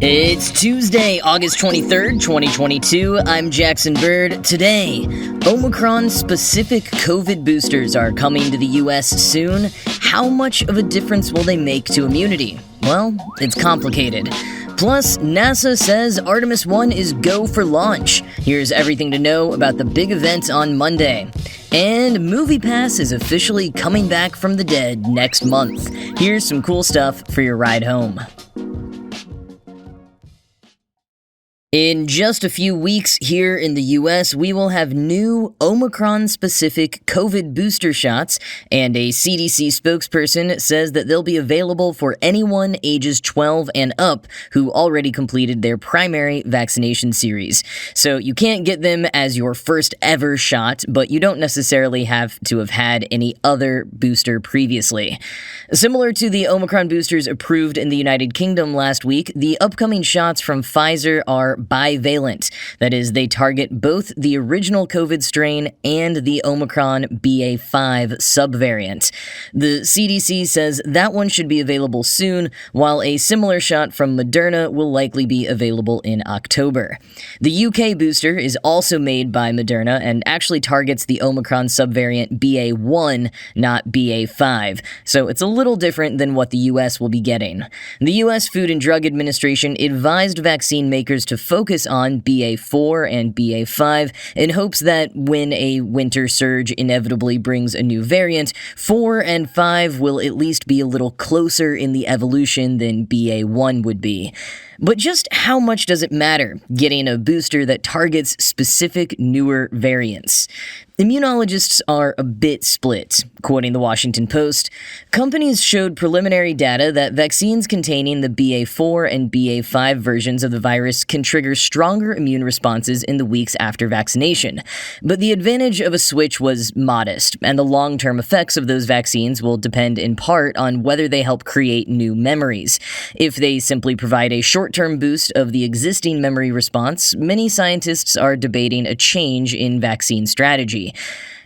It's Tuesday, August 23rd, 2022. I'm Jackson Bird. Today, Omicron-specific COVID boosters are coming to the U.S. soon. How much of a difference will they make to immunity? Well, it's complicated. Plus, NASA says Artemis I is go for launch. Here's everything to know about the big event on Monday. And MoviePass is officially coming back from the dead next month. Here's some cool stuff for your ride home. In just a few weeks here in the U.S., we will have new Omicron-specific COVID booster shots, and a CDC spokesperson says that they'll be available for anyone ages 12 and up who already completed their primary vaccination series. So you can't get them as your first ever shot, but you don't necessarily have to have had any other booster previously. Similar to the Omicron boosters approved in the United Kingdom last week, the upcoming shots from Pfizer are bivalent. That is, they target both the original COVID strain and the Omicron BA.5 subvariant. The CDC says that one should be available soon, while a similar shot from Moderna will likely be available in October. The UK booster is also made by Moderna and actually targets the Omicron subvariant BA.1, not BA.5, so it's a little different than what the US will be getting. The US Food and Drug Administration advised vaccine makers to focus on BA.4 and BA.5 in hopes that when a winter surge inevitably brings a new variant, 4 and 5 will at least be a little closer in the evolution than BA.1 would be. But just how much does it matter getting a booster that targets specific newer variants? Immunologists are a bit split. Quoting the Washington Post, companies showed preliminary data that vaccines containing the BA.4 and BA.5 versions of the virus can trigger stronger immune responses in the weeks after vaccination. But the advantage of a switch was modest, and the long-term effects of those vaccines will depend in part on whether they help create new memories. If they simply provide a short-term boost of the existing memory response, many scientists are debating a change in vaccine strategy.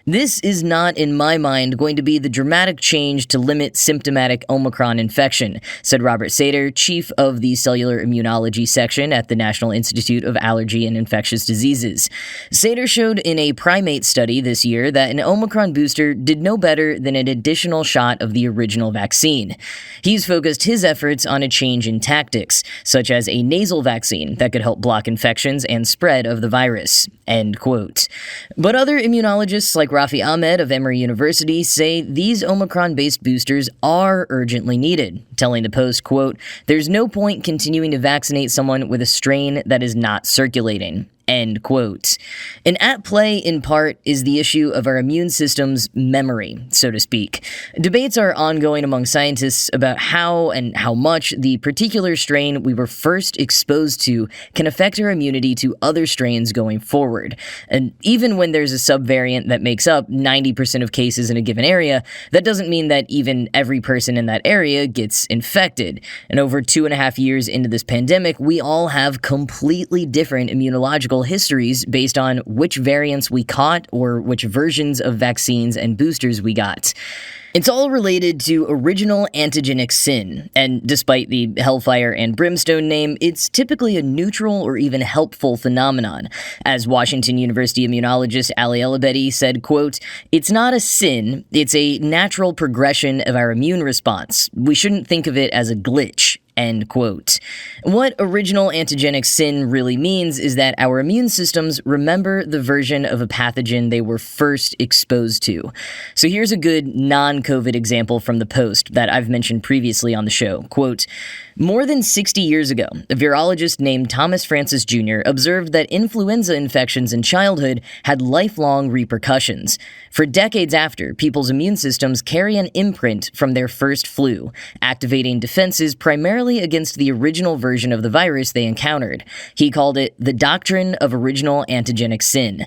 This is not, in my mind, going to be the dramatic change to limit symptomatic Omicron infection, said Robert Sater, chief of the cellular immunology section at the National Institute of Allergy and Infectious Diseases. Sater showed in a primate study this year that an Omicron booster did no better than an additional shot of the original vaccine. He's focused his efforts on a change in tactics, such as a nasal vaccine that could help block infections and spread of the virus. End quote. But other immunologists like Rafi Ahmed of Emory University say these Omicron-based boosters are urgently needed, telling the Post, quote, "There's no point continuing to vaccinate someone with a strain that is not circulating." End quote. And at play, in part, is the issue of our immune system's memory, so to speak. Debates are ongoing among scientists about how and how much the particular strain we were first exposed to can affect our immunity to other strains going forward. And even when there's a subvariant that makes up 90% of cases in a given area, that doesn't mean that even every person in that area gets infected. And over 2.5 years into this pandemic, we all have completely different immunological histories based on which variants we caught or which versions of vaccines and boosters we got. It's all related to original antigenic sin, and despite the hellfire and brimstone name, it's typically a neutral or even helpful phenomenon. As Washington University immunologist Ali Elabedi said, quote, "It's not a sin, it's a natural progression of our immune response. We shouldn't think of it as a glitch." End quote. What original antigenic sin really means is that our immune systems remember the version of a pathogen they were first exposed to. So here's a good non-COVID example from the Post that I've mentioned previously on the show. Quote, "More than 60 years ago, a virologist named Thomas Francis Jr. observed that influenza infections in childhood had lifelong repercussions. For decades after, people's immune systems carry an imprint from their first flu, activating defenses primarily against the original version of the virus they encountered. He called it the doctrine of original antigenic sin.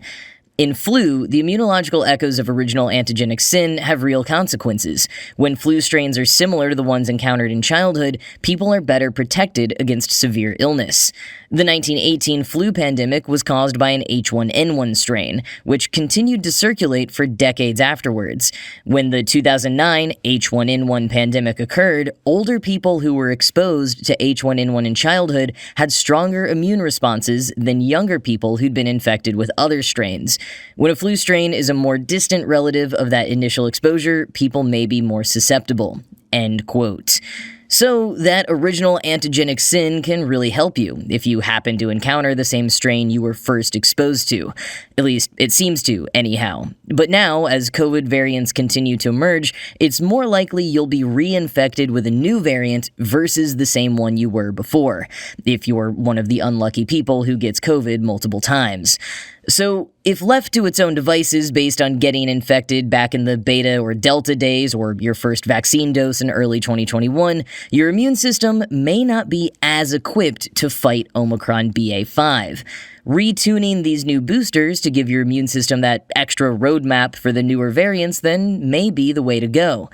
In flu, the immunological echoes of original antigenic sin have real consequences. When flu strains are similar to the ones encountered in childhood, people are better protected against severe illness. The 1918 flu pandemic was caused by an H1N1 strain, which continued to circulate for decades afterwards. When the 2009 H1N1 pandemic occurred, older people who were exposed to H1N1 in childhood had stronger immune responses than younger people who'd been infected with other strains. When a flu strain is a more distant relative of that initial exposure, people may be more susceptible. End quote. So, that original antigenic sin can really help you if you happen to encounter the same strain you were first exposed to. At least, it seems to, anyhow. But now, as COVID variants continue to emerge, it's more likely you'll be reinfected with a new variant versus the same one you were before, if you're one of the unlucky people who gets COVID multiple times. So, if left to its own devices based on getting infected back in the beta or delta days or your first vaccine dose in early 2021, your immune system may not be as equipped to fight Omicron BA.5. Retuning these new boosters to give your immune system that extra roadmap for the newer variants then may be the way to go.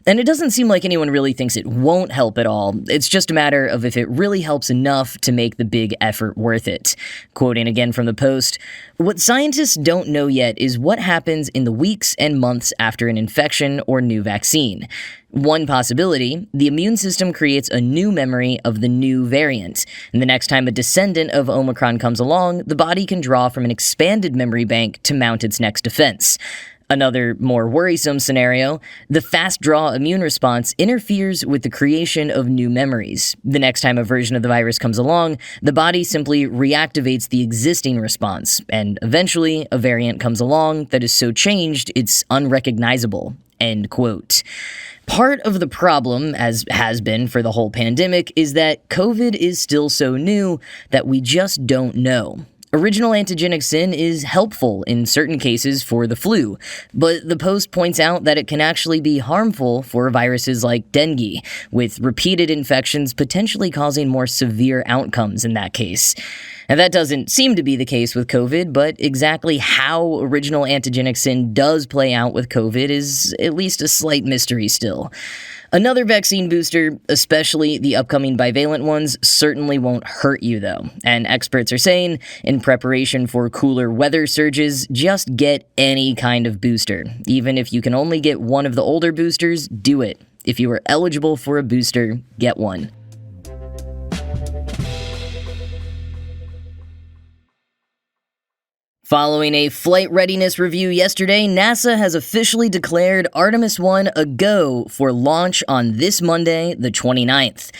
And it doesn't seem like anyone really thinks it won't help at all. It's just a matter of if it really helps enough to make the big effort worth it. Quoting again from the Post, "What scientists don't know yet is what happens in the weeks and months after an infection or new vaccine. One possibility, the immune system creates a new memory of the new variant, and the next time a descendant of Omicron comes along, the body can draw from an expanded memory bank to mount its next defense. Another, more worrisome scenario, the fast draw immune response interferes with the creation of new memories. The next time a version of the virus comes along, the body simply reactivates the existing response, and eventually a variant comes along that is so changed it's unrecognizable." End quote. Part of the problem, as has been for the whole pandemic, is that COVID is still so new that we just don't know. Original antigenic sin is helpful in certain cases for the flu, but the Post points out that it can actually be harmful for viruses like dengue, with repeated infections potentially causing more severe outcomes in that case. Now, that doesn't seem to be the case with COVID, but exactly how original antigenic sin does play out with COVID is at least a slight mystery still. Another vaccine booster, especially the upcoming bivalent ones, certainly won't hurt you though. And experts are saying, in preparation for cooler weather surges, just get any kind of booster. Even if you can only get one of the older boosters, do it. If you are eligible for a booster, get one. Following a flight readiness review yesterday, NASA has officially declared Artemis I a go for launch on this Monday, the 29th.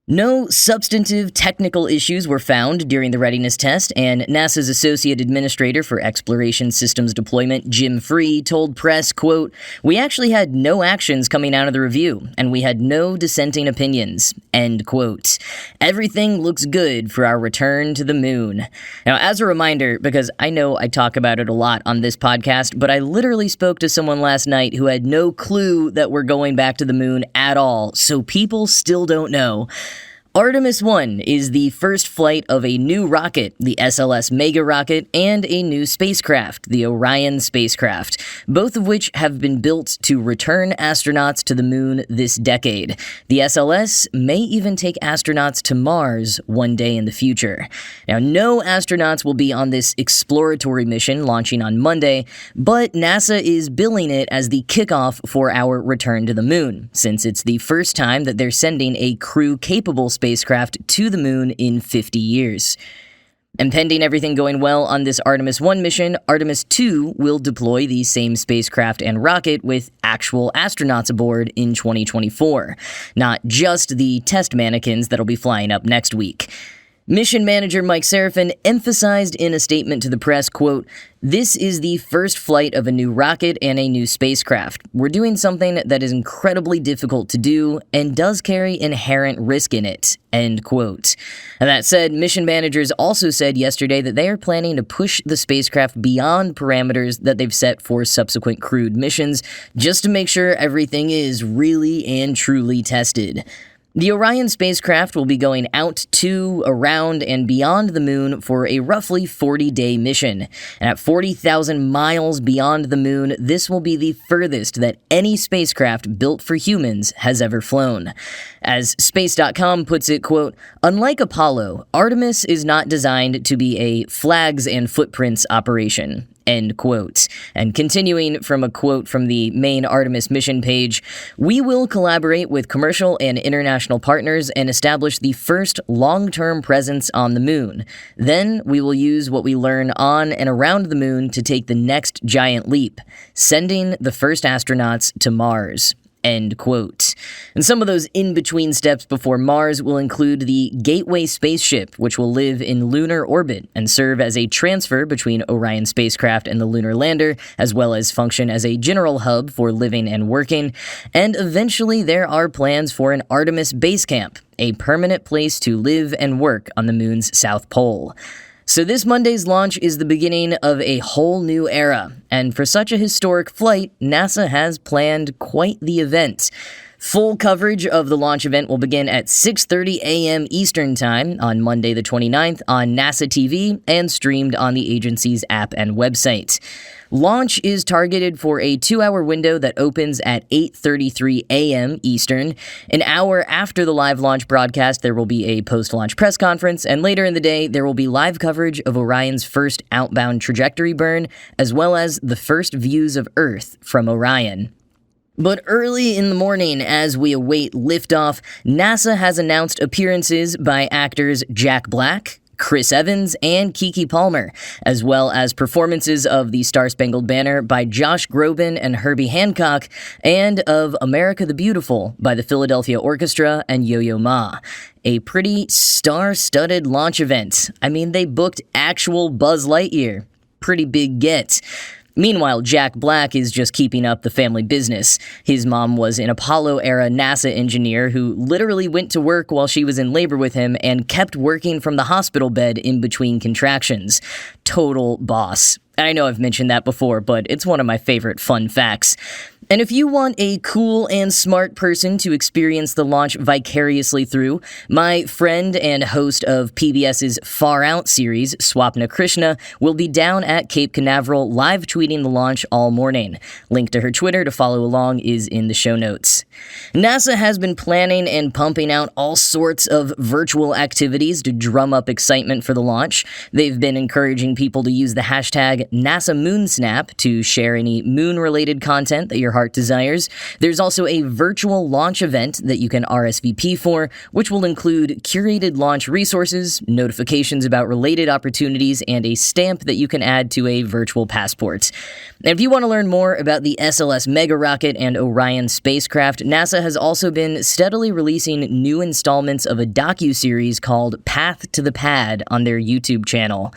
No substantive technical issues were found during the readiness test, and NASA's Associate Administrator for Exploration Systems Deployment, Jim Free, told press, quote, "We actually had no actions coming out of the review, and we had no dissenting opinions," end quote. "Everything looks good for our return to the moon." Now, as a reminder, because I know I talk about it a lot on this podcast, but I literally spoke to someone last night who had no clue that we're going back to the moon at all, so people still don't know. Artemis I is the first flight of a new rocket, the SLS Mega rocket, and a new spacecraft, the Orion spacecraft, both of which have been built to return astronauts to the moon this decade. The SLS may even take astronauts to Mars one day in the future. Now, no astronauts will be on this exploratory mission launching on Monday, but NASA is billing it as the kickoff for our return to the moon, since it's the first time that they're sending a crew-capable spacecraft to the moon in 50 years. And pending everything going well on this Artemis I mission, Artemis II will deploy the same spacecraft and rocket with actual astronauts aboard in 2024, not just the test mannequins that'll be flying up next week. Mission manager Mike Serafin emphasized in a statement to the press, quote, "This is the first flight of a new rocket and a new spacecraft. We're doing something that is incredibly difficult to do and does carry inherent risk in it," end quote. And that said, mission managers also said yesterday that they are planning to push the spacecraft beyond parameters that they've set for subsequent crewed missions, just to make sure everything is really and truly tested. The Orion spacecraft will be going out to, around, and beyond the moon for a roughly 40-day mission. And at 40,000 miles beyond the moon, this will be the furthest that any spacecraft built for humans has ever flown. As Space.com puts it, quote, "Unlike Apollo, Artemis is not designed to be a flags and footprints operation." End quote. And continuing from a quote from the main Artemis mission page, "We will collaborate with commercial and international partners and establish the first long-term presence on the moon. Then we will use what we learn on and around the moon to take the next giant leap, sending the first astronauts to Mars." End quote. And some of those in-between steps before Mars will include the Gateway spaceship, which will live in lunar orbit and serve as a transfer between Orion spacecraft and the lunar lander, as well as function as a general hub for living and working. And eventually there are plans for an Artemis base camp, a permanent place to live and work on the moon's south pole. So this Monday's launch is the beginning of a whole new era, and for such a historic flight, NASA has planned quite the event. Full coverage of the launch event will begin at 6:30 a.m. Eastern Time on Monday the 29th on NASA TV and streamed on the agency's app and website. Launch is targeted for a 2-hour window that opens at 8:33 a.m. Eastern. An hour after the live launch broadcast, there will be a post-launch press conference, and later in the day, there will be live coverage of Orion's first outbound trajectory burn, as well as the first views of Earth from Orion. But early in the morning, as we await liftoff, NASA has announced appearances by actors Jack Black, Chris Evans, and Keke Palmer, as well as performances of the Star-Spangled Banner by Josh Groban and Herbie Hancock, and of America the Beautiful by the Philadelphia Orchestra and Yo-Yo Ma. A pretty star-studded launch event. I mean, they booked actual Buzz Lightyear. Pretty big get. Meanwhile, Jack Black is just keeping up the family business. His mom was an Apollo-era NASA engineer who literally went to work while she was in labor with him and kept working from the hospital bed in between contractions. Total boss. I know I've mentioned that before, but it's one of my favorite fun facts. And if you want a cool and smart person to experience the launch vicariously through, my friend and host of PBS's Far Out series, Swapna Krishna, will be down at Cape Canaveral live tweeting the launch all morning. Link to her Twitter to follow along is in the show notes. NASA has been planning and pumping out all sorts of virtual activities to drum up excitement for the launch. They've been encouraging people to use the hashtag #NasaMoonSnap to share any moon-related content that your heart desires. There's also a virtual launch event that you can RSVP for, which will include curated launch resources, notifications about related opportunities, and a stamp that you can add to a virtual passport. And if you want to learn more about the SLS Mega Rocket and Orion spacecraft, NASA has also been steadily releasing new installments of a docuseries called Path to the Pad on their YouTube channel.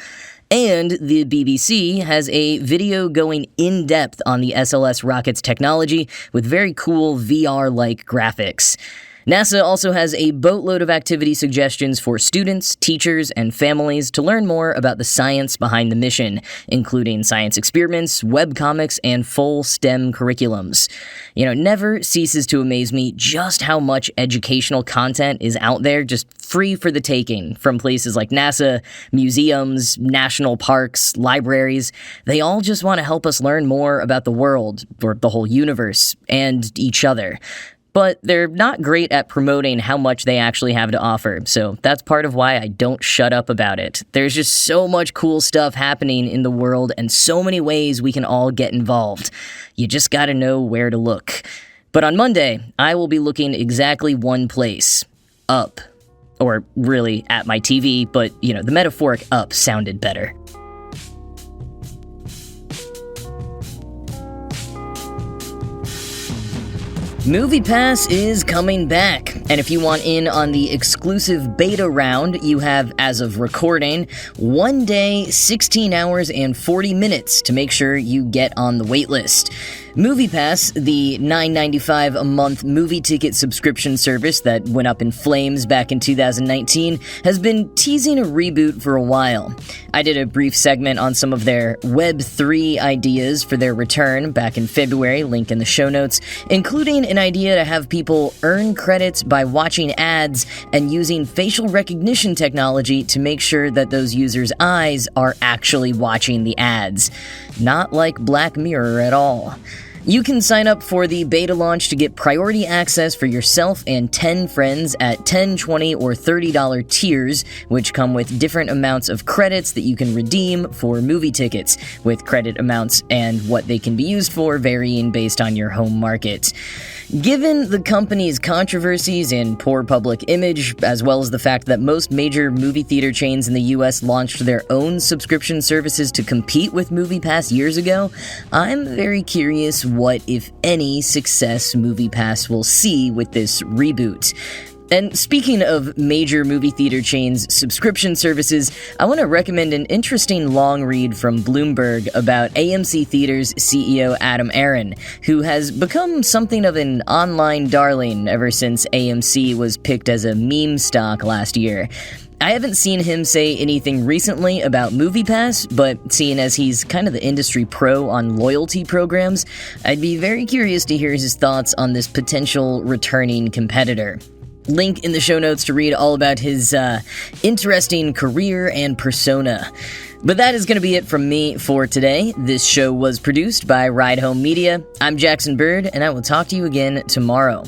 And the BBC has a video going in-depth on the SLS rocket's technology with very cool VR-like graphics. NASA also has a boatload of activity suggestions for students, teachers, and families to learn more about the science behind the mission, including science experiments, webcomics, and full STEM curriculums. It never ceases to amaze me just how much educational content is out there just free for the taking from places like NASA, museums, national parks, libraries. They all just want to help us learn more about the world, or the whole universe, and each other. But they're not great at promoting how much they actually have to offer, so that's part of why I don't shut up about it. There's just so much cool stuff happening in the world and so many ways we can all get involved. You just gotta know where to look. But on Monday, I will be looking exactly one place. Up. Or really, at my TV, but, the metaphoric up sounded better. MoviePass is coming back, and if you want in on the exclusive beta round, you have, as of recording, 1 day, 16 hours, and 40 minutes to make sure you get on the waitlist. MoviePass, the $9.95 a month movie ticket subscription service that went up in flames back in 2019, has been teasing a reboot for a while. I did a brief segment on some of their Web3 ideas for their return back in February, link in the show notes, including an idea to have people earn credits by watching ads and using facial recognition technology to make sure that those users' eyes are actually watching the ads. Not like Black Mirror at all. You can sign up for the beta launch to get priority access for yourself and 10 friends at $10, $20, or $30 tiers, which come with different amounts of credits that you can redeem for movie tickets, with credit amounts and what they can be used for varying based on your home market. Given the company's controversies and poor public image, as well as the fact that most major movie theater chains in the US launched their own subscription services to compete with MoviePass years ago, I'm very curious what, if any, success MoviePass will see with this reboot. And speaking of major movie theater chains' subscription services, I want to recommend an interesting long read from Bloomberg about AMC Theaters CEO Adam Aron, who has become something of an online darling ever since AMC was picked as a meme stock last year. I haven't seen him say anything recently about MoviePass, but seeing as he's kind of the industry pro on loyalty programs, I'd be very curious to hear his thoughts on this potential returning competitor. Link in the show notes to read all about his interesting career and persona. But that is going to be it from me for today. This show was produced by Ride Home Media. I'm Jackson Bird, and I will talk to you again tomorrow.